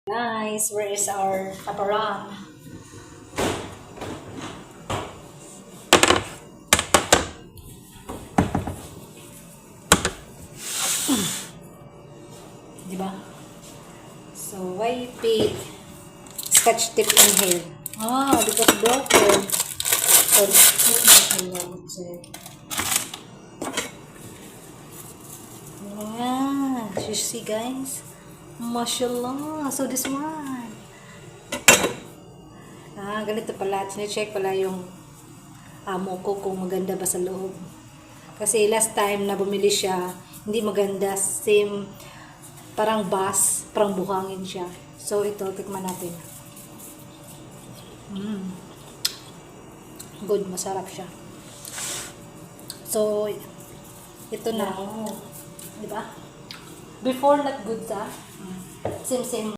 Guys, where is our paparan? Diba? So, why pay scotch tip in here? Because broken. You see guys? Mashallah. So, this one. Ganito pala. Sine-check pala yung amo ko kung maganda ba sa loob. Kasi last time na bumili siya, hindi maganda. Same, parang bus, parang buhangin siya. So, ito, tikman natin. Good, masarap siya. So, ito na. Diba? Before, not good sa. Same.